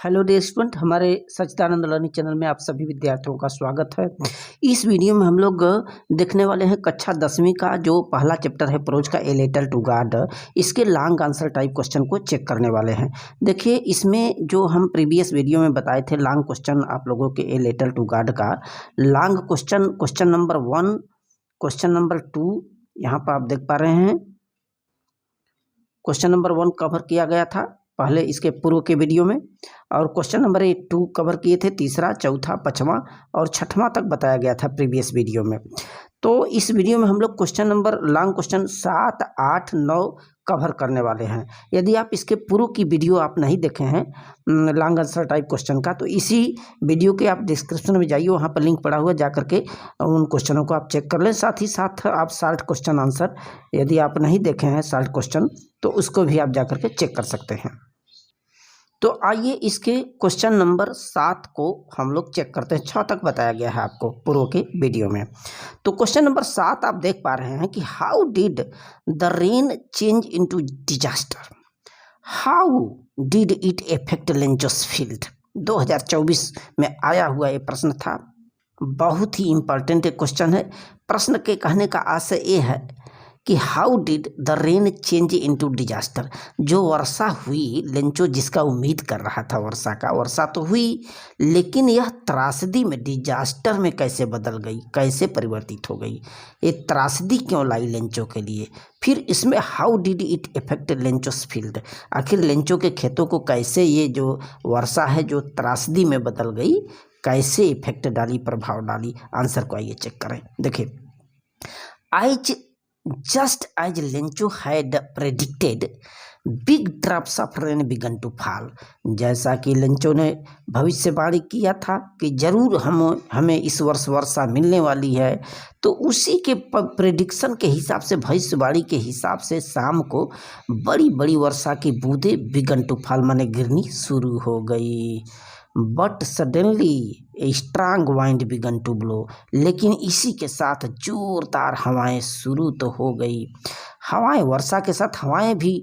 Hello dear student, हमारे सच्चिदानंद learning channel में आप सभी विद्यार्थियों का स्वागत है। इस वीडियो में हम लोग देखने वाले हैं कक्षा 10वीं का जो पहला चैप्टर है प्रोज का ए लेटर टू गॉड। इसके लॉन्ग आंसर टाइप क्वेश्चन को चेक करने वाले हैं। देखिए, इसमें जो हम प्रीवियस वीडियो में बताए थे लॉन्ग क्वेश्चन आप लोगों के ए लेटर टू गॉड का long question number 1, question number 2 यहाँ पर आप देख पा रहे हैं। क्वेश्चन नंबर 1 कवर किया गया था पहले इसके पूर्व के वीडियो में, और क्वेश्चन नंबर 2 कवर किए थे, तीसरा, चौथा, पांचवा और छठवां तक बताया गया था प्रीवियस वीडियो में। तो इस वीडियो में हम लोग question number long question 7, 8, 9 cover करने वाले हैं। यदि आप इसके पूर्व की वीडियो आप नहीं देखे हैं लॉन्ग आंसर टाइप क्वेश्चन का, तो इसी वीडियो के आप डिस्क्रिप्शन में जाइए, वहाँ पर लिंक पड़ा हुआ, जा करके उन क्वेश्चनों को आप चेक कर लें। साथ ही साथ आप शॉर्ट क्वेश्चन आंसर यदि आप नहीं देखे हैं शॉर्ट क्वेश्चन, तो उसको भी आप जा करके चेक कर सकते हैं। तो आइए इसके क्वेश्चन नंबर 7 को हम लोग चेक करते हैं। 6 तक बताया गया है आपको पूर्व के वीडियो में। तो क्वेश्चन नंबर 7 आप देख पा रहे हैं कि how did the rain change into disaster, how did it affect Lencho's field. 2024 में आया हुआ ये प्रश्न था, बहुत ही इम्पोर्टेंट क्वेश्चन है। प्रश्न के कहने का आशय ये है कि how did the rain change into disaster. जो वर्षा हुई, लेंचो जिसका उम्मीद कर रहा था वर्षा तो हुई, लेकिन यह त्रासदी में, डिजास्टर में कैसे बदल गई, कैसे परिवर्तित हो गई, ये त्रासदी क्यों लाई लेंचो के लिए। फिर इसमें how did it affect Lencho's field, आखिर लेंचो के खेतों को कैसे ये जो वर्षा है जो त्रासदी में बदल गई, कैसे इफेक्ट डाली, प्रभाव डाली। आंसर को आइए चेक करें। देखिए, Just as Lencho had predicted, big drops of rain began to fall। जैसा कि लेंचो ने भविष्यवाणी किया था कि जरूर हमें इस वर्ष वर्षा मिलने वाली है, तो उसी के प्रेडिक्शन के हिसाब से, भविष्यवाणी के हिसाब से शाम को बड़ी बड़ी वर्षा की बूंदें बिगन टू फॉल माने गिरनी शुरू हो गई। But suddenly a strong wind began to blow, लेकिन इसी के साथ जोरदार हवाएं शुरू तो हो गई। हवाएं, वर्षा के साथ हवाएं भी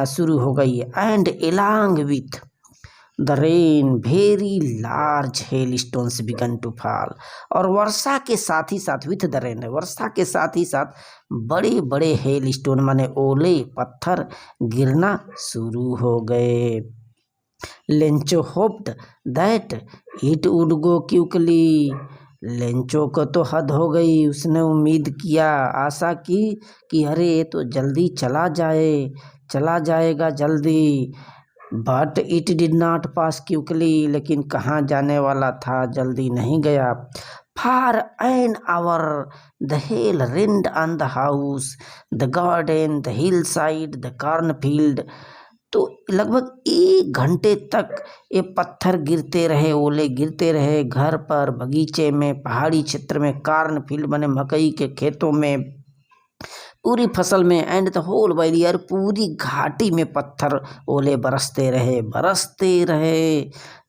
शुरू हो गई। And along with the rain very large hail stones began to fall, और वर्षा के साथ ही साथ, विथ द रेन, वर्षा के साथ ही साथ बड़े बड़े हेल स्टोन माने ओले पत्थर गिरना शुरू हो गए। Lencho hoped that it would go quickly, Lencho को तो हद हो गई, उसने उम्मीद किया, आशा की कि अरे ये तो जल्दी चला जाएगा जल्दी। But it did not pass quickly, लेकिन कहाँ जाने वाला था, जल्दी नहीं गया। For an hour the hell rained on the house, the garden, the hill side, the cornfield. तो लगभग 1 घंटे तक ये पत्थर गिरते रहे, ओले गिरते रहे, घर पर, बगीचे में, पहाड़ी क्षेत्र में, कॉर्नफील्ड माने मकई के खेतों में, पूरी फसल में, एंड द होल वैली, और पूरी घाटी में पत्थर ओले बरसते रहे।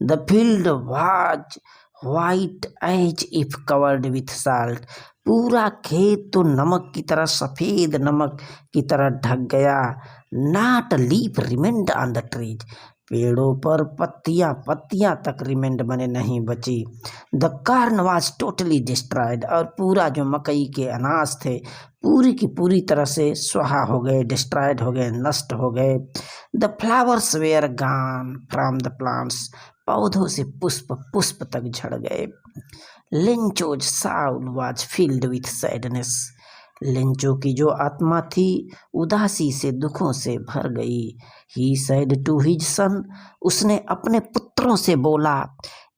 The field was white as if covered with salt, पूरा खेत तो नमक की तरह, सफ़ेद नमक की तरह ढक गया। Not leaf remained on the trees, पेड़ों पर पत्तियां तक रिमेंड बने नहीं बची। The corn was totally destroyed, और पूरा जो मकई के अनाज थे पूरी की पूरी तरह से स्वाहा हो गए, डिस्ट्रॉयड हो गए, नष्ट हो गए। The flowers were gone from the plants, पौधों से पुष्प तक झड़ गए। Lencho's soul was filled with sadness, Lencho की जो आत्मा थी उदासी से, दुखों से भर गई। He said to his son, उसने अपने पुत्रों से बोला,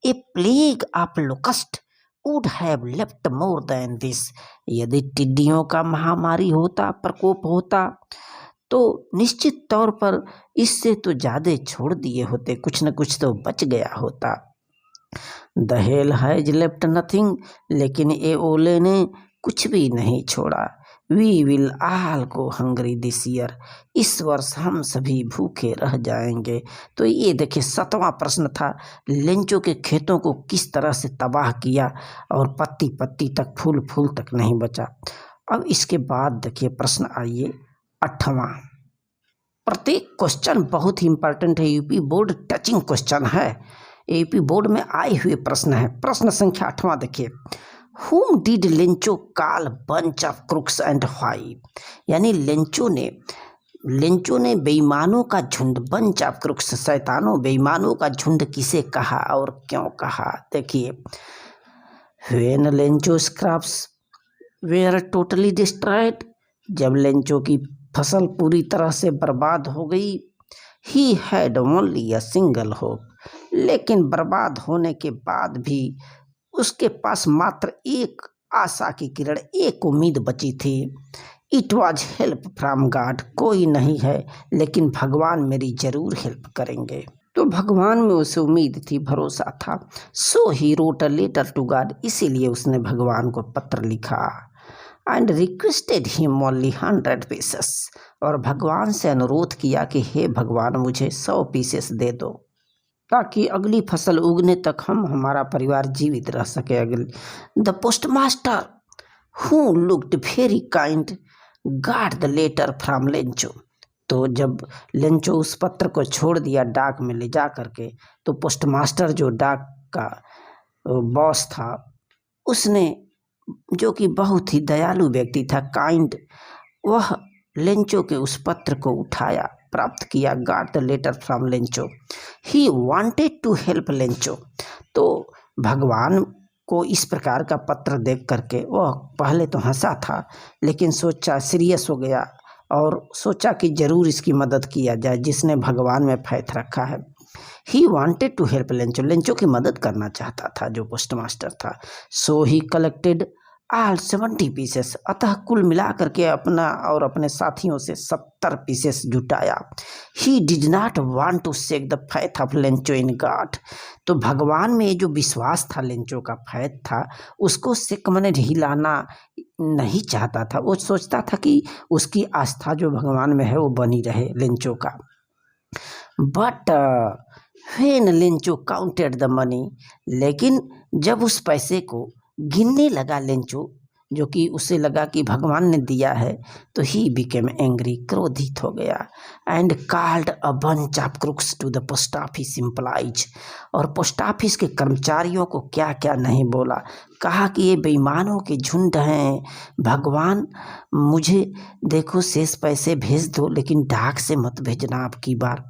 a plague of locust would have left more than this, यदि टिड्डियों का महामारी होता, प्रकोप होता, तो निश्चित तौर पर इससे तो ज्यादा छोड़ दिए होते, कुछ न कुछ तो बच गया होता। The hail has left nothing, लेकिन ये ओले ने कुछ भी नहीं छोड़ा। We will all go hungry this year, इस वर्ष हम सभी भूखे रह जाएंगे। तो ये देखिए 7वां प्रश्न था, लेंचो के खेतों को किस तरह से तबाह किया, और पत्ती पत्ती तक, फूल फूल तक नहीं बचा। अब इसके बाद देखिए प्रश्न आइए 8वां। प्रत्येक क्वेश्चन बहुत ही इंपॉर्टेंट है। यूपी बोर्ड टचिंग क्वेश्चन है, यूपी बोर्ड में आए हुए प्रश्न है। प्रश्न संख्या 8वां देखिए, Whom did Lencho call bunch of crooks and why? यानी लेंचो ने बेईमानों का झुंड, बंच ऑफ क्रुक्स शैतानों बेईमानों का झुंड किसे कहा और क्यों कहा? देखिए, when Lencho's crops were totally destroyed, जब लेंचो की फसल पूरी तरह से बर्बाद हो गई, he had only a single hope, लेकिन बर्बाद होने के बाद भी उसके पास मात्र एक आशा की किरण, एक उम्मीद बची थी। It was help from God, कोई नहीं है लेकिन भगवान मेरी जरूर हेल्प करेंगे। तो भगवान में उसे उम्मीद थी, भरोसा था। So he wrote a letter to God, इसीलिए उसने भगवान को पत्र लिखा। And requested him only 100 pieces, और भगवान से अनुरोध किया कि हे भगवान मुझे 100 पीसेस दे दो, ताकि अगली फसल उगने तक हमारा परिवार जीवित रह सके। अगली the postmaster who looked very kind got the letter from Lencho, तो जब लेंचो उस पत्र को छोड़ दिया डाक में ले जा करके, तो पोस्टमास्टर जो डाक का बॉस था, उसने, जो कि बहुत ही दयालु व्यक्ति था, काइंड, वह लेंचो के उस पत्र को उठाया, प्राप्त किया। Got the letter from Lencho, he wanted to help Lencho, तो भगवान को इस प्रकार का पत्र देख करके वह पहले तो हंसा था, लेकिन सोचा, सीरियस हो गया और सोचा कि जरूर इसकी मदद किया जाए, जिसने भगवान में फैथ रखा है। He wanted to help Lencho, Lencho की मदद करना चाहता था जो पोस्टमास्टर था। So he collected all 70 pieces, अतः कुल मिला करके अपना और अपने साथियों से 70 पीसेस जुटाया। He did not want to shake the faith of Lencho in God, तो भगवान में जो विश्वास था, लेंचो का फैथ था, उसको शेक माने हिलाना नहीं चाहता था। वो सोचता था कि उसकी आस्था जो भगवान में है वो बनी रहे लेंचो का। But when Lencho counted the money, लेकिन जब उस पैसे को गिनने लगा लेंचो, जो कि उसे लगा कि भगवान ने दिया है, तो ही बिकेम एंग्री, क्रोधित हो गया। And called a bunch of crooks to the post office employees, और पोस्ट ऑफिस के कर्मचारियों को क्या क्या नहीं बोला, कहा कि ये बेईमानों के झुंड हैं, भगवान मुझे देखो शेष पैसे भेज दो, लेकिन डाक से मत भेजना अब की बार।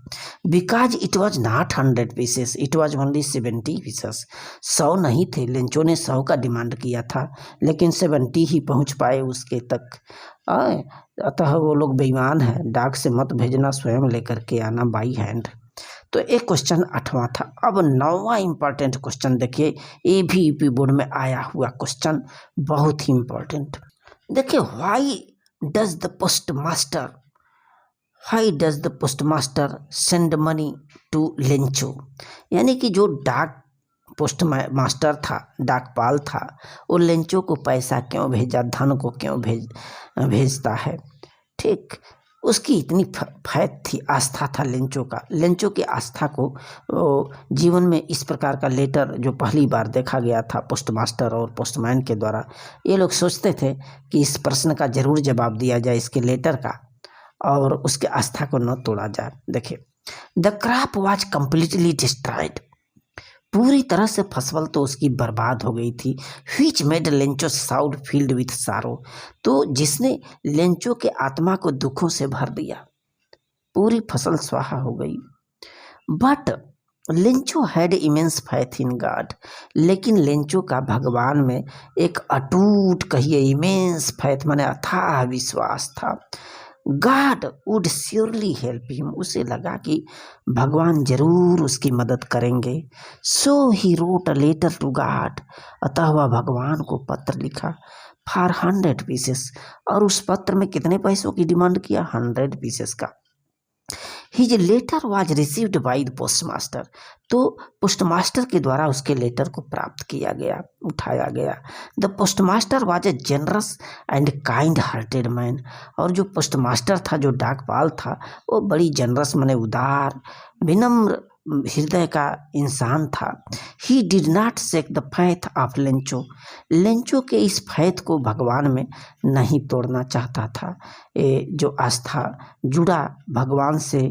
Because it was not 100 pieces, it was only 70 pieces, 100 नहीं थे। लेंचो ने 100 का डिमांड किया था, लेकिन 70 ही पहुंच पाए उसके तक। अतः वो लोग बेईमान हैं, डाक से मत भेजना, स्वयं लेकर के आना बाई हैंड। तो एक क्वेश्चन 8वां था। अब 9वां इंपॉर्टेंट क्वेश्चन देखिए, ये भी यूपी बोर्ड में आया हुआ क्वेश्चन, बहुत ही इंपॉर्टेंट। देखिए, why does the postmaster send money to Lencho, यानी कि जो डाक पोस्ट मास्टर था, डाकपाल था, वो लेंचो को पैसा क्यों भेजा, धन को क्यों भेजता है। ठीक, उसकी इतनी फैथ थी, आस्था था लेंचो का। लेंचो की आस्था को जीवन में इस प्रकार का लेटर जो पहली बार देखा गया था पोस्टमास्टर और पोस्टमैन के द्वारा, ये लोग सोचते थे कि इस प्रश्न का जरूर जवाब दिया जाए, इसके लेटर का, और उसके आस्था को न तोड़ा जाए। देखिए, the crop was completely destroyed, पूरी तरह से फसल तो उसकी बर्बाद हो गई थी। Which made Lencho soul filled with sorrow, तो जिसने लेंचो के आत्मा को दुखों से भर दिया, पूरी फसल स्वाहा हो गई। But Lencho had immense faith in God, लेकिन लेंचो का भगवान में एक अटूट, कहिए इमेंस फैथ, माने अथाह विश्वास था। God would surely help him, उसे लगा कि भगवान जरूर उसकी मदद करेंगे। So he wrote a letter to God, अतः वह भगवान को पत्र लिखा फॉर 100 पीसेस, और उस पत्र में कितने पैसों की डिमांड किया, 100 पीसेस का। His letter was received by the postmaster, तो पोस्टमास्टर के द्वारा उसके लेटर को प्राप्त किया गया, उठाया गया। The postmaster was a generous and kind hearted man, और जो पोस्टमास्टर था, जो डाकपाल था, वो बड़ी जनरस, माने उदार, विनम्र हृदय का इंसान था। ही did not shake the faith of Lencho. Lencho के इस फेथ को भगवान में नहीं तोड़ना चाहता था। जो आस्था जुड़ा भगवान से,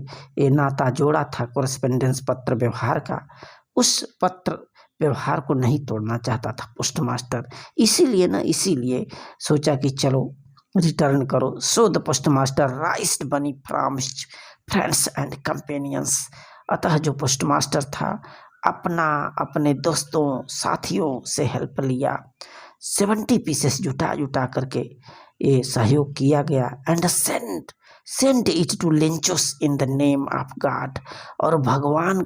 नाता जोड़ा था कोरेस्पेंडेंस पत्र व्यवहार का, उस पत्र व्यवहार को नहीं तोड़ना चाहता था पोस्ट मास्टर। इसीलिए सोचा कि चलो रिटर्न करो। So the post master raised money from friends and companions. अतः जो पोस्ट मास्टर था अपने दोस्तों साथियों से हेल्प लिया। 70 पीसेस जुटा करके ये सहयोग किया गया। And send it to Lencho's in the name of God. और भगवान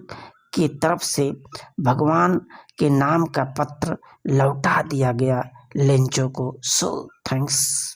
की तरफ से भगवान के नाम का पत्र लौटा दिया गया लेंचो को। So thanks.